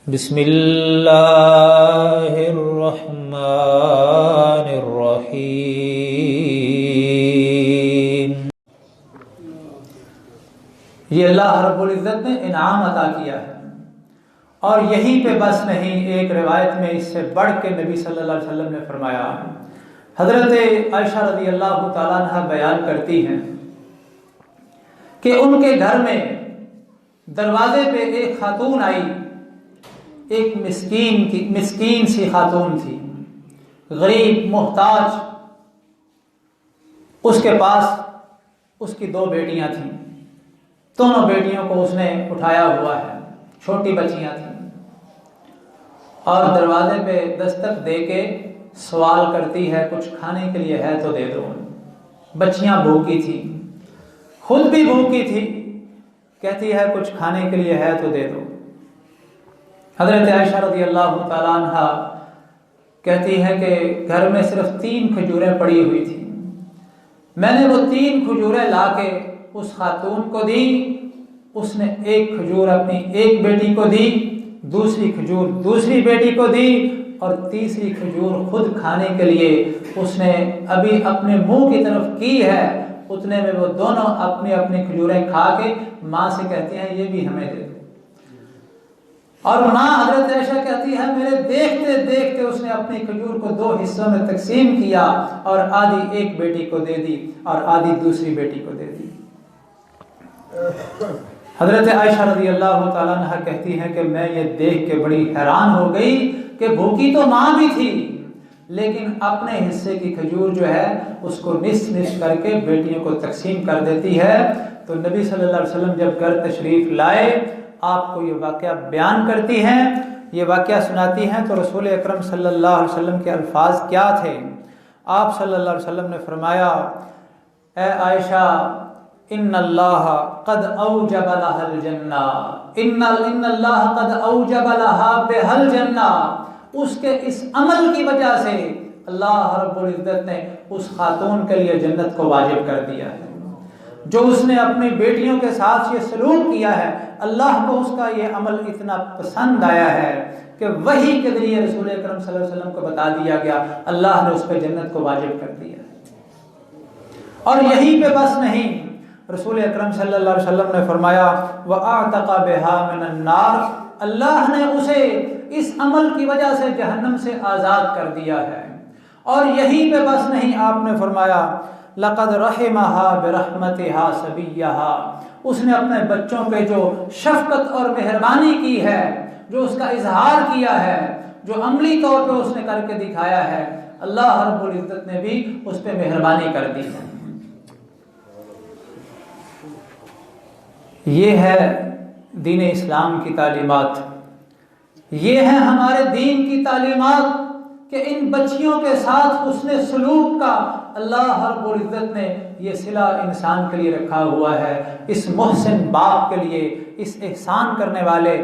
بسم اللہ الرحمن الرحیم۔ یہ اللہ رب العزت نے انعام عطا کیا ہے، اور یہیں پہ بس نہیں، ایک روایت میں اس سے بڑھ کے نبی صلی اللہ علیہ وسلم نے فرمایا۔ حضرت عائشہ رضی اللہ تعالیٰ عنہ بیان کرتی ہیں کہ ان کے گھر میں دروازے پہ ایک خاتون آئی، ایک مسکین سی خاتون تھی، غریب محتاج۔ اس کے پاس اس کی 2 بیٹیاں تھیں، دونوں بیٹیوں کو اس نے اٹھایا ہوا ہے، چھوٹی بچیاں تھیں، اور دروازے پہ دستک دے کے سوال کرتی ہے کچھ کھانے کے لیے ہے تو دے دو۔ بچیاں بھوکی تھی، خود بھی بھوکی تھی، کہتی ہے کچھ کھانے کے لیے ہے تو دے دو۔ حضرت عائشہ رضی اللہ تعالیٰ عنہ کہتی ہے کہ گھر میں صرف 3 کھجوریں پڑی ہوئی تھیں، میں نے وہ 3 کھجوریں لا کے اس خاتون کو دی، اس نے ایک کھجور اپنی ایک بیٹی کو دی، دوسری کھجور دوسری بیٹی کو دی، اور تیسری کھجور خود کھانے کے لیے اس نے ابھی اپنے منہ کی طرف کی ہے، اتنے میں وہ دونوں اپنی اپنی کھجوریں کھا کے ماں سے کہتی ہیں یہ بھی ہمیں دے دو۔ اور ماں حضرت عائشہ کہتی ہے میرے دیکھتے دیکھتے اس نے اپنی کھجور کو 2 حصوں میں تقسیم کیا، اور آدھی ایک بیٹی کو دے دی اور آدھی دوسری بیٹی کو دے دی۔ حضرت عائشہ رضی اللہ تعالیٰ عنہ کہتی ہیں کہ میں یہ دیکھ کے بڑی حیران ہو گئی کہ بھوکی تو ماں بھی تھی، لیکن اپنے حصے کی کھجور جو ہے اس کو نصف نصف کر کے بیٹیوں کو تقسیم کر دیتی ہے۔ تو نبی صلی اللہ علیہ وسلم جب گھر تشریف لائے، آپ کو یہ واقعہ بیان کرتی ہیں، یہ واقعہ سناتی ہیں، تو رسول اکرم صلی اللہ علیہ وسلم کے الفاظ کیا تھے؟ آپ صلی اللہ علیہ وسلم نے فرمایا اے عائشہ ان اللہ قد اوجب لها الجنہ، ان اللہ قد اوجب لها بها الجنہ، اس کے اس عمل کی وجہ سے اللہ رب العزت نے اس خاتون کے لیے جنت کو واجب کر دیا ہے۔ جو اس نے اپنی بیٹیوں کے ساتھ یہ سلوک کیا ہے، اللہ کو اس کا یہ عمل اتنا پسند آیا ہے کہ وحی کے ذریعے رسول اکرم صلی اللہ علیہ وسلم کو بتا دیا گیا، اللہ نے اس پہ جنت کو واجب کر دیا۔ اور یہیں پہ بس نہیں، رسول اکرم صلی اللہ علیہ وسلم نے فرمایا وَأَعْتَقَ بِهَا مِنَ النَّارِ، اللہ نے اسے اس عمل کی وجہ سے جہنم سے آزاد کر دیا ہے۔ اور یہیں پہ بس نہیں، آپ نے فرمایا لَقَدْ رَحِمَهَا بِرَحْمَتِهَا سَبِيَّهَا، اس نے اپنے بچوں پہ جو شفقت اور مہربانی کی ہے، جو اس کا اظہار کیا ہے، جو عملی طور پہ اس نے کر کے دکھایا ہے، اللہ رب العزت نے بھی اس پہ مہربانی کر دی ہے۔ یہ ہے دین اسلام کی تعلیمات، یہ ہے ہمارے دین کی تعلیمات کہ ان بچیوں کے ساتھ حسن سلوک کا اللہ رب العزت نے یہ صلہ انسان کے لیے رکھا ہوا ہے۔ اس محسن باپ کے لیے، اس احسان کرنے والے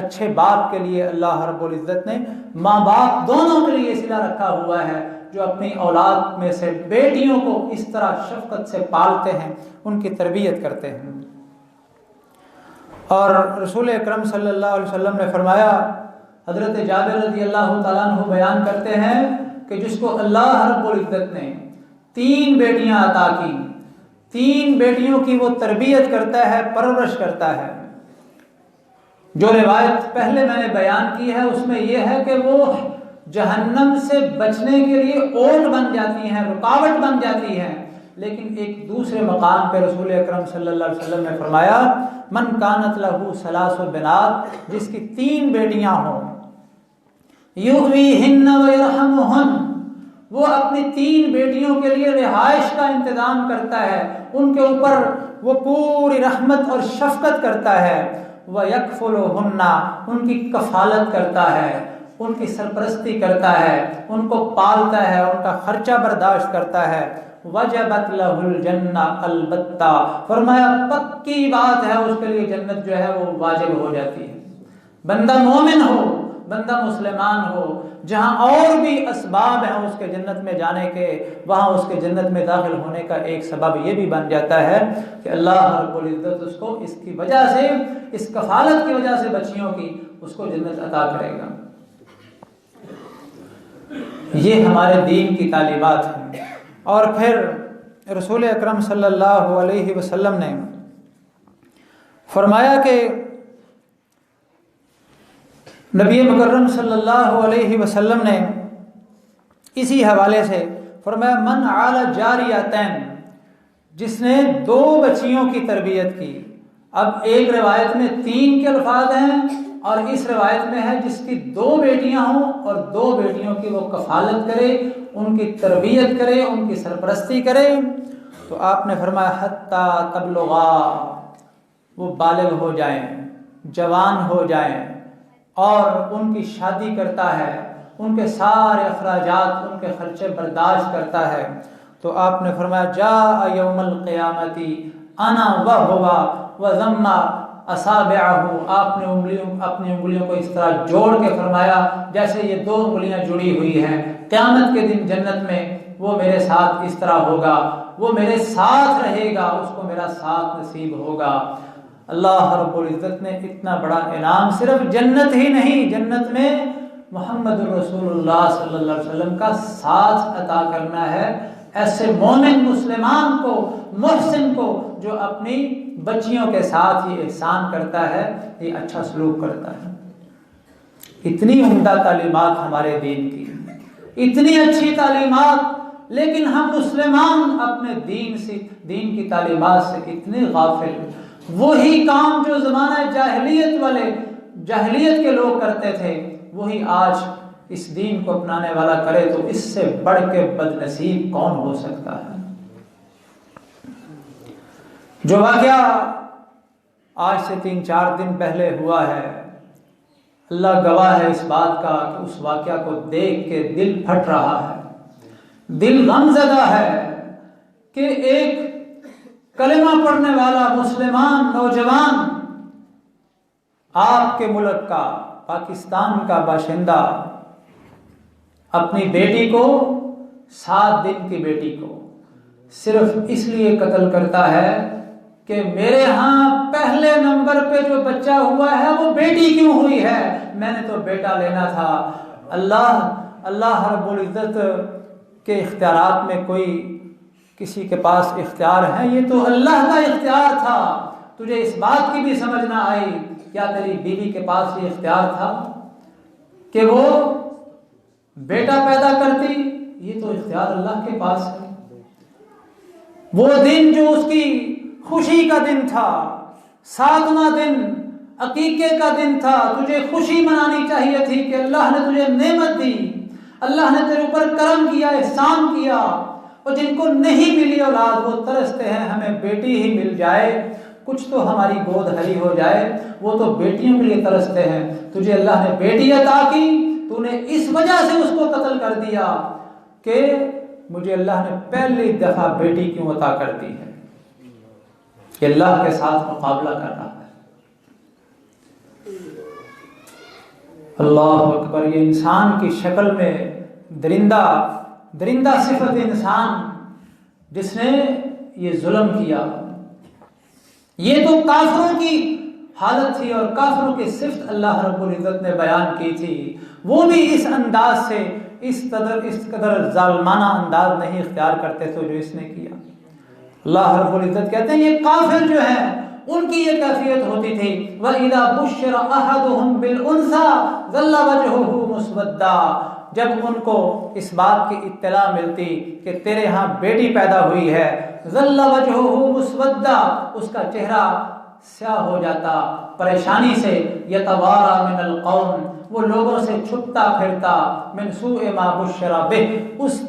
اچھے باپ کے لیے اللہ رب العزت نے ماں باپ دونوں کے لیے صلہ رکھا ہوا ہے، جو اپنی اولاد میں سے بیٹیوں کو اس طرح شفقت سے پالتے ہیں، ان کی تربیت کرتے ہیں۔ اور رسول اکرم صلی اللہ علیہ وسلم نے فرمایا، حضرت جابر رضی اللہ تعالیٰ عنہ بیان کرتے ہیں کہ جس کو اللہ رب العزت نے 3 بیٹیاں عطا کی، 3 بیٹیوں کی وہ تربیت کرتا ہے، پرورش کرتا ہے۔ جو روایت پہلے میں نے بیان کی ہے اس میں یہ ہے کہ وہ جہنم سے بچنے کے لیے اوٹ بن جاتی ہیں، رکاوٹ بن جاتی ہیں، لیکن ایک دوسرے مقام پہ رسول اکرم صلی اللہ علیہ وسلم نے فرمایا من کانت لہو 3 بنات، جس کی 3 بیٹیاں ہوں، یؤویہن ویرحمہن، وہ اپنی 3 بیٹیوں کے لیے رہائش کا انتظام کرتا ہے، ان کے اوپر وہ پوری رحمت اور شفقت کرتا ہے، وَيَكْفُلُهُنَّ، ان کی کفالت کرتا ہے، ان کی سرپرستی کرتا ہے، ان کو پالتا ہے، ان کا خرچہ برداشت کرتا ہے، وجبت لہ الجنہ، البتہ فرمایا پکی بات ہے اس کے لیے جنت جو ہے وہ واجب ہو جاتی ہے۔ بندہ مومن ہو، بندہ مسلمان ہو، جہاں اور بھی اسباب ہیں اس کے جنت میں جانے کے، وہاں اس کے جنت میں داخل ہونے کا ایک سبب یہ بھی بن جاتا ہے کہ اللہ رب العزت اس کو اس کی وجہ سے، اس کفالت کی وجہ سے بچیوں کی، اس کو جنت عطا کرے گا۔ یہ ہمارے دین کی تعلیمات ہیں۔ اور پھر رسول اکرم صلی اللہ علیہ وسلم نے فرمایا کہ نبی مکرم صلی اللہ علیہ وسلم نے اسی حوالے سے فرمایا من عال جاریتین، جس نے 2 بچیوں کی تربیت کی۔ اب ایک روایت میں 3 کے الفاظ ہیں اور اس روایت میں ہے جس کی 2 بیٹیاں ہوں اور 2 بیٹیوں کی وہ کفالت کرے، ان کی تربیت کرے، ان کی سرپرستی کرے۔ تو آپ نے فرمایا حتی تبلغا، وہ بالغ ہو جائیں، جوان ہو جائیں، اور ان کی شادی کرتا ہے، ان کے سارے اخراجات، ان کے خرچے برداشت کرتا ہے۔ تو آپ نے فرمایا جاء یوم القیامت انا وہو وضم اصابعہ، آپ نے اپنی انگلیوں کو اس طرح جوڑ کے فرمایا جیسے یہ 2 انگلیاں جڑی ہوئی ہیں، قیامت کے دن جنت میں وہ میرے ساتھ اس طرح ہوگا، وہ میرے ساتھ رہے گا، اس کو میرا ساتھ نصیب ہوگا۔ اللہ رب العزت نے اتنا بڑا انعام صرف جنت ہی نہیں، جنت میں محمد رسول اللہ صلی اللہ علیہ وسلم کا ساتھ عطا کرنا ہے ایسے مومن مسلمان کو، محسن کو، جو اپنی بچیوں کے ساتھ یہ احسان کرتا ہے، یہ اچھا سلوک کرتا ہے۔ اتنی عمدہ تعلیمات ہمارے دین کی، اتنی اچھی تعلیمات، لیکن ہم مسلمان اپنے دین کی تعلیمات سے اتنے غافل۔ وہی کام جو زمانہ جاہلیت کے لوگ کرتے تھے، وہی آج اس دین کو اپنانے والا کرے تو اس سے بڑھ کے بد نصیب کون ہو سکتا ہے؟ جو واقعہ آج سے 3-4 دن پہلے ہوا ہے، اللہ گواہ ہے اس بات کا کہ اس واقعہ کو دیکھ کے دل پھٹ رہا ہے، دل غم زدہ ہے کہ ایک کلمہ پڑھنے والا مسلمان نوجوان، آپ کے ملک کا، پاکستان کا باشندہ، اپنی بیٹی کو، 7 دن کی بیٹی کو صرف اس لیے قتل کرتا ہے کہ میرے ہاں پہلے نمبر پہ جو بچہ ہوا ہے وہ بیٹی کیوں ہوئی ہے، میں نے تو بیٹا لینا تھا۔ اللہ رب العزت کے اختیارات میں کوئی کسی کے پاس اختیار ہے؟ یہ تو اللہ کا اختیار تھا۔ تجھے اس بات کی بھی سمجھ نہ آئی، کیا تیری بیوی کے پاس یہ اختیار تھا کہ وہ بیٹا پیدا کرتی؟ یہ تو اختیار اللہ کے پاس ہے۔ وہ دن جو اس کی خوشی کا دن تھا، 7واں دن عقیقے کا دن تھا، تجھے خوشی منانی چاہیے تھی کہ اللہ نے تجھے نعمت دی، اللہ نے تیرے اوپر کرم کیا، احسان کیا۔ اور جن کو نہیں ملی اولاد وہ ترستے ہیں ہمیں بیٹی ہی مل جائے، کچھ تو ہماری گود ہری ہو جائے، وہ تو بیٹیوں کے لیے ترستے ہیں۔ تجھے اللہ نے بیٹی عطا کی، تو نے اس وجہ سے اس کو قتل کر دیا کہ مجھے اللہ نے پہلی دفعہ بیٹی کیوں عطا کر دی ہے، کہ اللہ کے ساتھ مقابلہ کر رہا ہے۔ اللہ اکبر! یہ انسان کی شکل میں درندہ صفت انسان جس نے یہ ظلم کیا، یہ تو کافروں کی حالت تھی اور کافروں کی صفت اللہ رب العزت نے بیان کی تھی، وہ بھی اس انداز سے اس قدر ظالمانہ انداز نہیں اختیار کرتے تھے جو اس نے کیا۔ اللہ رب العزت کہتے ہیں یہ کافر جو ہیں ان کی یہ کیفیت ہوتی تھی، وَإِذَا بُشِّرَ أَحَدُهُمْ بِالْأُنثَىٰ ظَلَّ وَجْهُهُ مُسْوَدًّا، جب ان کو اس بات کی اطلاع ملتی کہ تیرے ہاں بیٹی پیدا ہوئی ہے، ظَلَّ وَجْهُهُ مُسْوَدًّا، اس کا چہرہ سیاہ ہو جاتا پریشانی سے، يَتَوَارَىٰ مِنَ الْقَوْمِ، وہ لوگوں سے چھپتا پھرتا، مِنْ سُوءِ مَا بُشِّرَ بِهِ، اس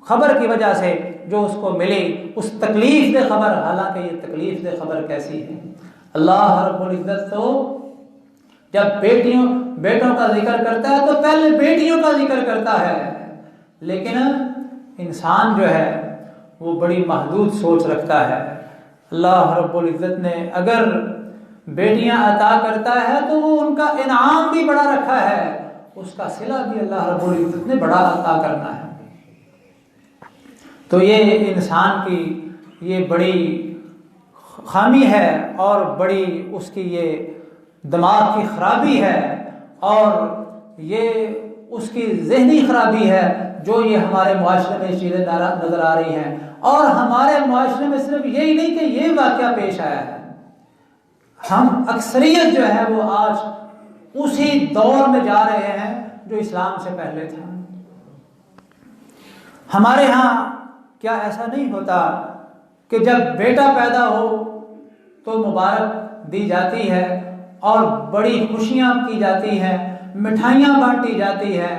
خبر کی وجہ سے جو اس کو ملی، اس تکلیف دہ خبر، حالانکہ یہ تکلیف دہ خبر کیسی ہے۔ اللہ رب العزت تو جب بیٹوں کا ذکر کرتا ہے تو پہلے بیٹیوں کا ذکر کرتا ہے، لیکن انسان جو ہے وہ بڑی محدود سوچ رکھتا ہے۔ اللہ رب العزت نے اگر بیٹیاں عطا کرتا ہے تو وہ ان کا انعام بھی بڑا رکھا ہے، اس کا صلہ بھی اللہ رب العزت نے بڑا عطا کرنا ہے۔ تو یہ انسان کی یہ بڑی خامی ہے اور بڑی اس کی یہ دماغ کی خرابی ہے، اور یہ اس کی ذہنی خرابی ہے جو یہ ہمارے معاشرے میں چیزیں نظر آ رہی ہیں۔ اور ہمارے معاشرے میں صرف یہی نہیں کہ یہ واقعہ پیش آیا ہے، ہم اکثریت جو ہے وہ آج اسی دور میں جا رہے ہیں جو اسلام سے پہلے تھا۔ ہمارے ہاں کیا ایسا نہیں ہوتا کہ جب بیٹا پیدا ہو تو مبارک دی جاتی ہے اور بڑی خوشیاں کی جاتی ہیں، مٹھائیاں بانٹی جاتی ہے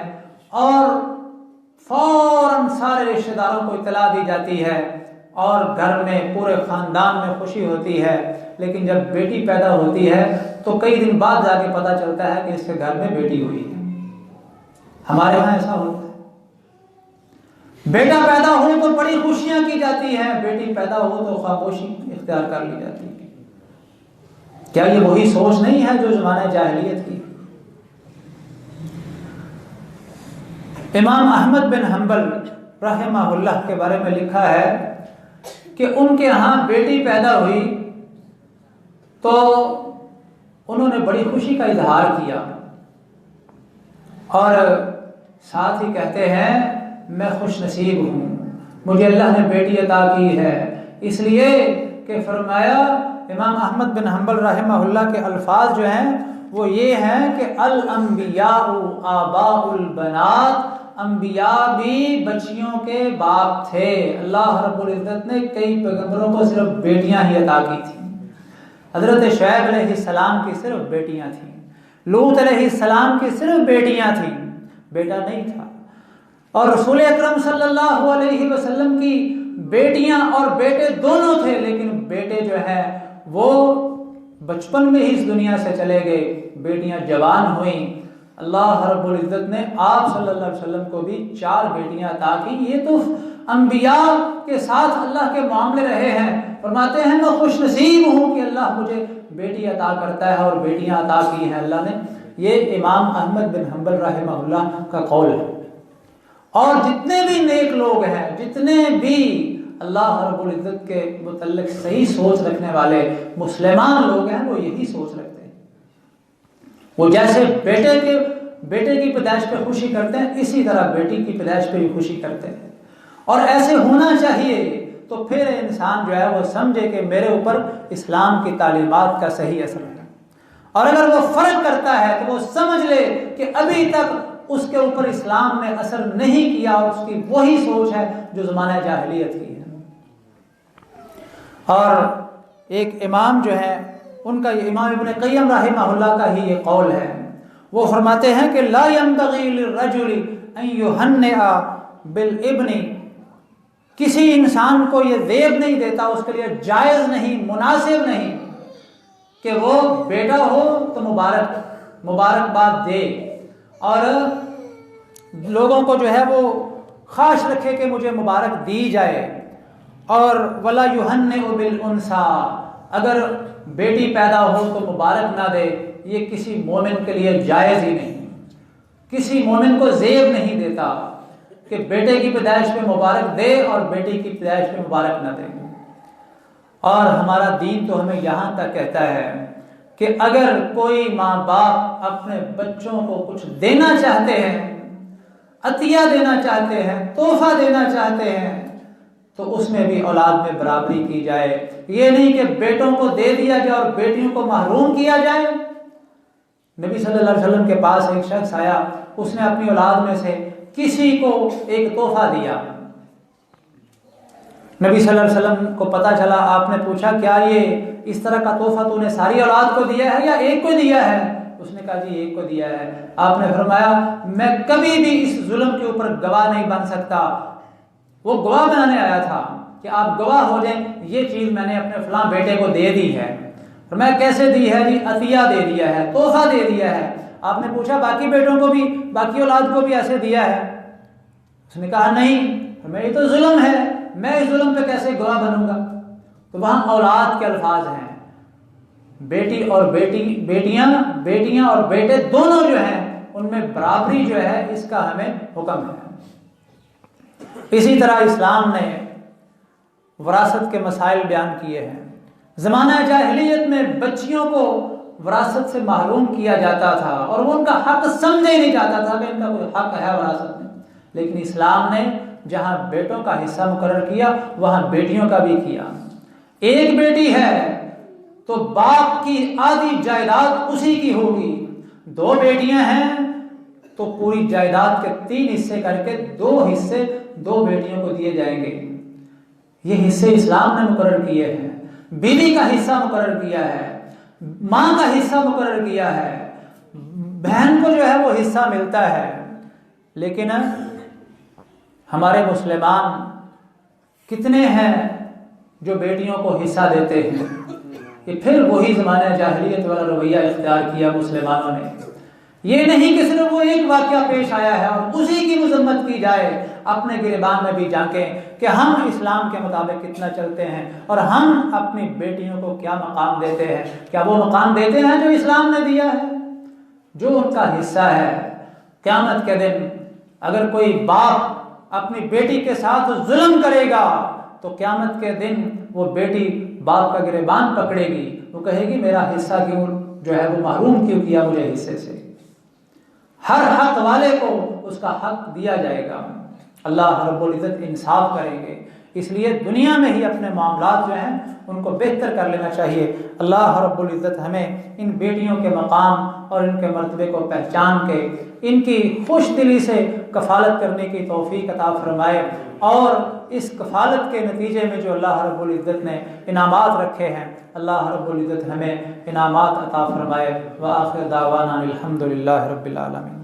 اور فوراً سارے رشتہ داروں کو اطلاع دی جاتی ہے اور گھر میں پورے خاندان میں خوشی ہوتی ہے، لیکن جب بیٹی پیدا ہوتی ہے تو کئی دن بعد جا کے پتہ چلتا ہے کہ اس کے گھر میں بیٹی ہوئی ہے۔ ہمارے ہاں ایسا ہوتا ہے، بیٹا پیدا ہو تو بڑی خوشیاں کی جاتی ہیں، بیٹی پیدا ہو تو خاموشی اختیار کر لی جاتی ہے۔ کیا یہ وہی سوچ نہیں ہے جو زمانہ جاہلیت کی؟ امام احمد بن حنبل رحمہ اللہ کے بارے میں لکھا ہے کہ ان کے ہاں بیٹی پیدا ہوئی تو انہوں نے بڑی خوشی کا اظہار کیا اور ساتھ ہی کہتے ہیں میں خوش نصیب ہوں، مجھے اللہ نے بیٹی عطا کی ہے، اس لیے کہ فرمایا امام احمد بن حنبل رحمہ اللہ کے الفاظ جو ہیں وہ یہ ہیں کہ الانبیاء آباء البنات، انبیاء بھی بچیوں کے باپ تھے۔ اللہ رب العزت نے کئی پیغمبروں کو صرف بیٹیاں ہی عطا کی تھیں۔ حضرت شعیب علیہ السلام کی صرف بیٹیاں تھیں، لوط علیہ السلام کی صرف بیٹیاں تھیں، بیٹا نہیں تھا۔ اور رسول اکرم صلی اللہ علیہ وسلم کی بیٹیاں اور بیٹے دونوں تھے، لیکن بیٹے جو ہیں وہ بچپن میں ہی اس دنیا سے چلے گئے، بیٹیاں جوان ہوئیں۔ اللہ رب العزت نے آپ صلی اللہ علیہ وسلم کو بھی 4 بیٹیاں عطا کی۔ یہ تو انبیاء کے ساتھ اللہ کے معاملے رہے ہیں، فرماتے ہیں میں خوش نصیب ہوں کہ اللہ مجھے بیٹی عطا کرتا ہے اور بیٹیاں عطا کی ہیں اللہ نے۔ یہ امام احمد بن حنبل رحمہ اللہ کا قول ہے۔ اور جتنے بھی نیک لوگ ہیں، جتنے بھی اللہ رب العزت کے متعلق صحیح سوچ رکھنے والے مسلمان لوگ ہیں، وہ یہی سوچ رکھتے ہیں۔ وہ جیسے بیٹے کی پیدائش پہ خوشی کرتے ہیں، اسی طرح بیٹی کی پیدائش پہ بھی خوشی کرتے ہیں، اور ایسے ہونا چاہیے۔ تو پھر انسان جو ہے وہ سمجھے کہ میرے اوپر اسلام کی تعلیمات کا صحیح اثر ہے، اور اگر وہ فرق کرتا ہے تو وہ سمجھ لے کہ ابھی تک اس کے اوپر اسلام نے اثر نہیں کیا اور اس کی وہی سوچ ہے جو زمانہ جاہلیت کی ہے۔ اور ایک امام جو ہے ان کا یہ امام ابن قیم رحمہ اللہ کا ہی یہ قول ہے، وہ فرماتے ہیں کہ لا ينبغي للرجل ان يهنئ بالابن، کسی انسان کو یہ زیب نہیں دیتا، اس کے لیے جائز نہیں، مناسب نہیں کہ وہ بیٹا ہو تو مبارکباد دے اور لوگوں کو جو ہے وہ خواہش رکھے کہ مجھے مبارک دی جائے۔ اور ولا يهنئ بالانثى، اگر بیٹی پیدا ہو تو مبارک نہ دے، یہ کسی مومن کے لیے جائز ہی نہیں، کسی مومن کو زیب نہیں دیتا کہ بیٹے کی پیدائش پہ مبارک دے اور بیٹی کی پیدائش پہ مبارک نہ دے۔ اور ہمارا دین تو ہمیں یہاں تک کہتا ہے کہ اگر کوئی ماں باپ اپنے بچوں کو کچھ دینا چاہتے ہیں، عطیہ دینا چاہتے ہیں، تحفہ دینا چاہتے ہیں، تو اس میں بھی اولاد میں برابری کی جائے۔ یہ نہیں کہ بیٹوں کو دے دیا جائے اور بیٹیوں کو محروم کیا جائے۔ نبی صلی اللہ علیہ وسلم کے پاس ایک شخص آیا، اس نے اپنی اولاد میں سے کسی کو ایک تحفہ دیا۔ نبی صلی اللہ علیہ وسلم کو پتہ چلا، آپ نے پوچھا کیا یہ اس طرح کا تحفہ تو نے ساری اولاد کو دیا ہے یا ایک کو دیا ہے؟ اس نے کہا جی ایک کو دیا ہے۔ آپ نے فرمایا میں کبھی بھی اس ظلم کے اوپر گواہ نہیں بن سکتا۔ وہ گواہ بنانے آیا تھا کہ آپ گواہ ہو جائیں یہ چیز میں نے اپنے فلاں بیٹے کو دے دی ہے۔ فرمایا کیسے دی ہے؟ جی عطیہ دے دیا ہے، تحفہ دے دیا ہے۔ آپ نے پوچھا باقی بیٹوں کو بھی، باقی اولاد کو بھی ایسے دیا ہے؟ اس نے کہا نہیں، فرمایا یہ تو ظلم ہے، میں اس ظلم پہ کیسے گواہ بنوں گا؟ تو وہاں اولاد کے الفاظ ہیں، بیٹی اور بیٹیاں اور بیٹے دونوں جو ہیں ان میں برابری جو ہے اس کا ہمیں حکم ہے۔ اسی طرح اسلام نے وراثت کے مسائل بیان کیے ہیں۔ زمانہ جاہلیت میں بچیوں کو وراثت سے محروم کیا جاتا تھا اور وہ ان کا حق سمجھا ہی نہیں جاتا تھا کہ ان کا کوئی حق ہے وراثت میں، لیکن اسلام نے جہاں بیٹوں کا حصہ مقرر کیا وہاں بیٹیوں کا بھی کیا۔ ایک بیٹی ہے تو باپ کی آدھی جائیداد اسی کی ہوگی، 2 بیٹیاں ہیں تو پوری جائیداد کے 3 حصے کر کے 2 حصے 2 بیٹیوں کو دیے جائیں گے۔ یہ حصے اسلام نے مقرر کیے ہیں۔ بیوی کا حصہ مقرر کیا ہے، ماں کا حصہ مقرر کیا ہے، بہن کو جو ہے وہ حصہ ملتا ہے۔ لیکن ہمارے مسلمان کتنے ہیں جو بیٹیوں کو حصہ دیتے ہیں؟ کہ پھر وہی زمانہ جاہلیت والا رویہ اختیار کیا مسلمانوں نے۔ یہ نہیں کہ صرف وہ ایک واقعہ پیش آیا ہے اور اسی کی مذمت کی جائے، اپنے گریبان میں بھی جھانکیں کہ ہم اسلام کے مطابق کتنا چلتے ہیں اور ہم اپنی بیٹیوں کو کیا مقام دیتے ہیں۔ کیا وہ مقام دیتے ہیں جو اسلام نے دیا ہے؟ جو ان کا حصہ ہے۔ قیامت کے دن اگر کوئی باپ اپنی بیٹی کے ساتھ ظلم کرے گا تو قیامت کے دن وہ بیٹی باپ کا گریبان پکڑے گی، وہ کہے گی میرا حصہ کیوں جو ہے وہ محروم کیوں کیا مجھے حصے سے۔ ہر حق والے کو اس کا حق دیا جائے گا۔ اللہ رب العزت انصاف کریں گے، اس لیے دنیا میں ہی اپنے معاملات جو ہیں ان کو بہتر کر لینا چاہیے۔ اللہ رب العزت ہمیں ان بیٹیوں کے مقام اور ان کے مرتبے کو پہچان کے ان کی خوش دلی سے کفالت کرنے کی توفیق عطا فرمائے، اور اس کفالت کے نتیجے میں جو اللہ رب العزت نے انعامات رکھے ہیں اللہ رب العزت ہمیں انعامات عطا فرمائے۔ وآخر دعوانا الحمد للہ رب العالمین۔